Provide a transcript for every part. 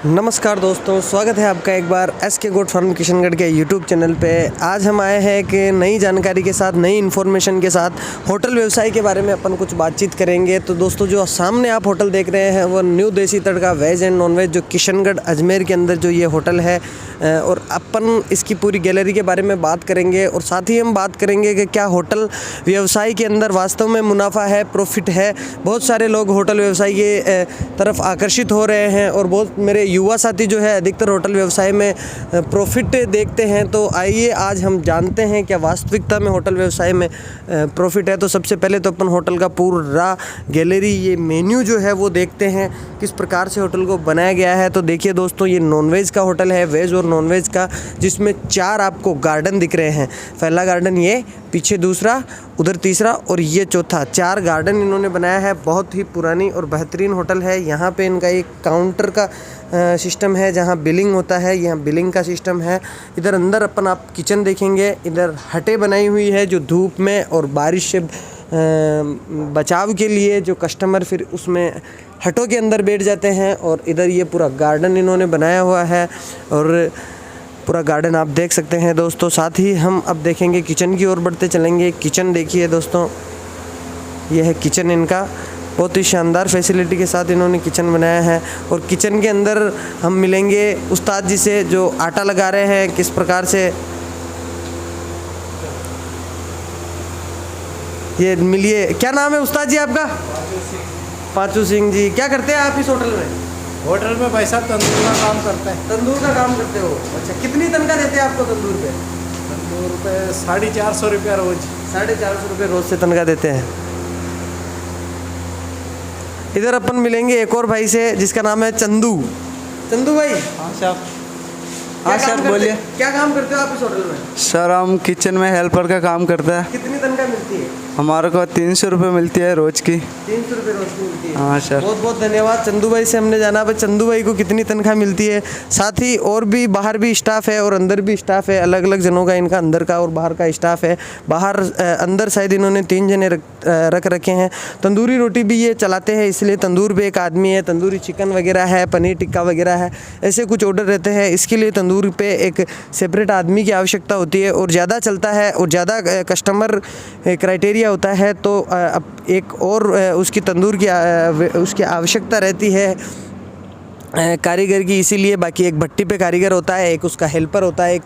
नमस्कार दोस्तों, स्वागत है आपका एक बार SK गोट फार्म किशनगढ़ के YouTube चैनल पे। आज हम आए हैं कि नई जानकारी के साथ, नई इन्फॉर्मेशन के साथ होटल व्यवसाय के बारे में अपन कुछ बातचीत करेंगे। तो दोस्तों, जो सामने आप होटल देख रहे हैं वो न्यू देसी तड़का वेज एंड नॉन वेज, जो किशनगढ़ अजमेर के अंदर जो ये होटल है, और अपन इसकी पूरी गैलरी के बारे में बात करेंगे। और साथ ही हम बात करेंगे कि क्या होटल व्यवसाय के अंदर वास्तव में मुनाफा है, प्रॉफिट है। बहुत सारे लोग होटल व्यवसाय के तरफ आकर्षित हो रहे हैं और बहुत मेरे युवा साथी जो है अधिकतर होटल व्यवसाय में प्रॉफिट देखते हैं। तो आइए आज हम जानते हैं क्या वास्तविकता में होटल व्यवसाय में प्रॉफिट है। तो सबसे पहले तो अपन होटल का पूरा गैलरी, ये मेन्यू जो है वो देखते हैं किस प्रकार से होटल को बनाया गया है। तो देखिए दोस्तों, ये नॉनवेज का होटल है, वेज और नॉनवेज का, जिसमें 4 आपको गार्डन दिख रहे हैं। पहला गार्डन ये, पीछे दूसरा, उधर तीसरा और ये चौथा। 4 गार्डन इन्होंने बनाया है। बहुत ही पुरानी और बेहतरीन होटल है। यहाँ पे इनका एक काउंटर का सिस्टम है जहाँ बिलिंग होता है, यहाँ बिलिंग का सिस्टम है। इधर अंदर अपन आप किचन देखेंगे। इधर हटें बनाई हुई है जो धूप में और बारिश से बचाव के लिए, जो कस्टमर फिर उसमें हटों के अंदर बैठ जाते हैं। और इधर ये पूरा गार्डन इन्होंने बनाया हुआ है और पूरा गार्डन आप देख सकते हैं दोस्तों। साथ ही हम अब देखेंगे किचन की ओर बढ़ते चलेंगे। किचन देखिए दोस्तों, यह है किचन इनका। बहुत ही शानदार फैसिलिटी के साथ इन्होंने किचन बनाया है। और किचन के अंदर हम मिलेंगे उस्ताद जी से, जो आटा लगा रहे हैं किस प्रकार से। ये मिलिए, क्या नाम है उस्ताद जी आपका? पाचू सिंह जी। क्या करते हैं आप इस होटल में? होटल में भाई साहब तंदूर का काम करते हैं। तंदूर का काम करते हो? अच्छा, कितनी तनख्वाह देते हैं आपको तंदूर पे? तंदूर पे 450 रुपया रोज। 450 रुपये रोज से तनख्वाह देते हैं। इधर अपन मिलेंगे एक और भाई से जिसका नाम है चंदू। चंदू भाई। हाँ साहब। क्या हाँ काम सर करते- बोलिए। क्या काम करते हो आप इस होटल में? सर हम किचन में हेल्पर का काम करते हैं। कितनी तनख्वाह मिलती है? हमारे को 300 रुपये मिलती है रोज की। 300 रुपये रोज की मिलती है। हाँ सर। बहुत बहुत धन्यवाद चंदू भाई से हमने जाना भाई चंदू भाई को कितनी तनख्वाह मिलती है। साथ ही और भी बाहर भी स्टाफ है और अंदर भी स्टाफ है। अलग अलग जनों का इनका अंदर का और बाहर का स्टाफ है। बाहर अंदर शायद इन्होंने 3 जने रख रखे हैं। तंदूरी रोटी भी ये चलाते हैं, इसलिए तंदूर पे एक आदमी है। तंदूरी चिकन वगैरह है, पनीर टिक्का वगैरह है, ऐसे कुछ ऑर्डर रहते हैं। इसके लिए तंदूर पे एक सेपरेट आदमी की आवश्यकता होती है और ज़्यादा चलता है और ज़्यादा कस्टमर क्राइटेरिया होता है तो अब एक और उसकी तंदूर की उसकी आवश्यकता रहती है कारीगर की। इसीलिए बाकी एक भट्टी पे कारीगर होता है, एक उसका हेल्पर होता है, एक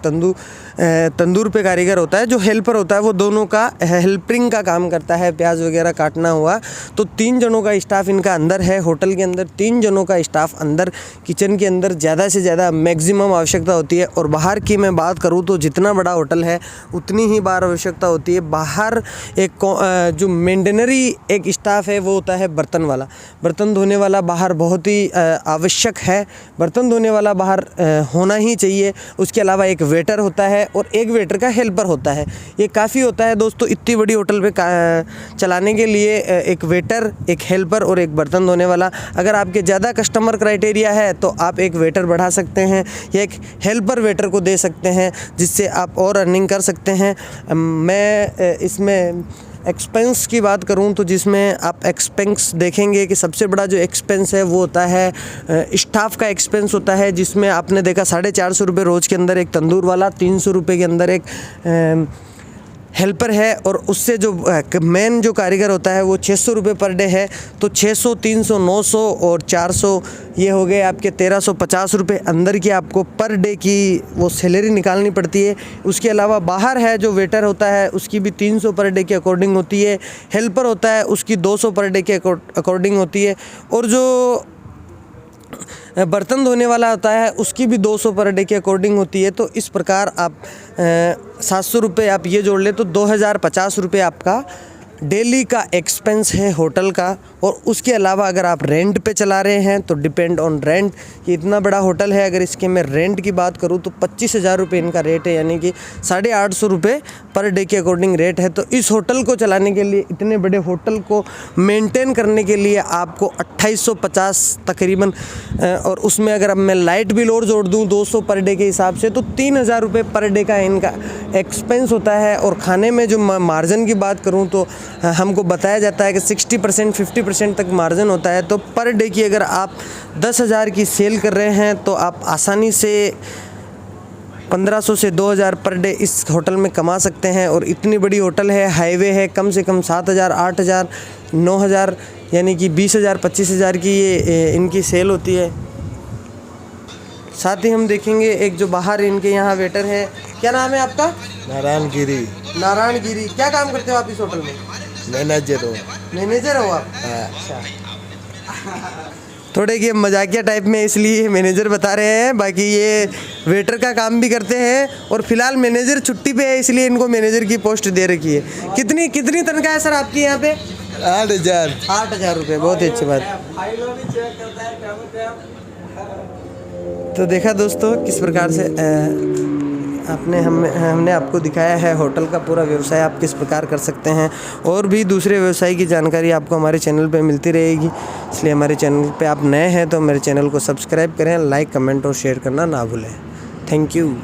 तंदूर पे कारीगर होता है। जो हेल्पर होता है वो दोनों का हेल्पिंग का काम करता है, प्याज वगैरह काटना हुआ। तो 3 जनों का स्टाफ इनका अंदर है। होटल के अंदर 3 जनों का स्टाफ अंदर किचन के अंदर ज़्यादा से ज़्यादा मैक्सिमम आवश्यकता होती है। और बाहर की मैं बात करूँ तो जितना बड़ा होटल है उतनी ही बार आवश्यकता होती है। बाहर एक जो मेंटेनरी एक स्टाफ है वो होता है बर्तन वाला, बर्तन धोने वाला बाहर बहुत ही आवश्यक है। बर्तन धोने वाला बाहर होना ही चाहिए। उसके अलावा एक वेटर होता है और एक वेटर का हेल्पर होता है। ये काफ़ी होता है दोस्तों इतनी बड़ी होटल पे चलाने के लिए। एक वेटर, एक हेल्पर और एक बर्तन धोने वाला। अगर आपके ज़्यादा कस्टमर क्राइटेरिया है तो आप एक वेटर बढ़ा सकते हैं या एक हेल्पर वेटर को दे सकते हैं, जिससे आप और अर्निंग कर सकते हैं। मैं इसमें एक्सपेंस की बात करूं तो जिसमें आप एक्सपेंस देखेंगे कि सबसे बड़ा जो एक्सपेंस है वो होता है स्टाफ का एक्सपेंस होता है, जिसमें आपने देखा 450 रुपये रोज़ के अंदर एक तंदूर वाला, 300 रुपये के अंदर एक हेल्पर है। और उससे जो मेन जो कारीगर होता है वो 600 रुपये पर डे है। तो 600, 300, 900 और 400 ये हो गए आपके 1350 रुपये अंदर की आपको पर डे की वो सैलरी निकालनी पड़ती है। उसके अलावा बाहर है जो वेटर होता है उसकी भी 300 पर डे के अकॉर्डिंग होती है। हेल्पर होता है उसकी 200 पर डे के अकॉर्डिंग होती है। और जो बर्तन धोने वाला होता है उसकी भी 200 पर डे के अकॉर्डिंग होती है। तो इस प्रकार आप 700 रुपये आप ये जोड़ ले तो 2050 रुपये आपका डेली का एक्सपेंस है होटल का। और उसके अलावा अगर आप रेंट पे चला रहे हैं तो डिपेंड ऑन रेंट। ये इतना बड़ा होटल है, अगर इसके मैं रेंट की बात करूँ तो 25,000 रुपये इनका रेट है, यानी कि 850 रुपये पर डे के अकॉर्डिंग रेट है। तो इस होटल को चलाने के लिए, इतने बड़े होटल को मेंटेन करने के लिए आपको 2850 तकरीबन, और उसमें अगर अब मैं लाइट बिल और जोड़ दूँ 200 पर डे के हिसाब से तो 3000 रुपये पर डे का इनका एक्सपेंस होता है। और खाने में जो मार्जिन की बात करूँ तो हमको बताया जाता है कि 60% 50% 20% तक मार्जिन होता है। तो पर डे की अगर आप 10,000 की सेल कर रहे हैं तो आप आसानी से 1500 से 2000 पर डे इस होटल में कमा सकते हैं। और इतनी बड़ी होटल है, हाईवे है, कम से कम 7000, 8000, 9000 यानी कि 20,000, 25,000 की ये इनकी सेल होती है। साथ ही हम देखेंगे एक जो बाहर इनके यहाँ वेटर है, क्या नाम है आपका? नारायण गिरी, नारायण गिरी। क्या काम करते हो आप इस होटल में? मैनेजर हो। मैनेजर हो आप? हाँ। अच्छा। थोड़े ये मजाकिया टाइप में इसलिए मैनेजर बता रहे हैं, बाकी ये वेटर का काम भी करते हैं और फिलहाल मैनेजर छुट्टी पे है इसलिए इनको मैनेजर की पोस्ट दे रखी है। कितनी कितनी तनख्वाह है सर आपकी यहाँ पे? 8,000। 8,000 रुपये, बहुत ही अच्छी बात। तो देखा दोस्तों किस प्रकार से हमने आपको दिखाया है होटल का पूरा व्यवसाय आप किस प्रकार कर सकते हैं। और भी दूसरे व्यवसाय की जानकारी आपको हमारे चैनल पे मिलती रहेगी, इसलिए हमारे चैनल पे आप नए हैं तो मेरे चैनल को सब्सक्राइब करें, लाइक, कमेंट और शेयर करना ना भूलें। Thank you.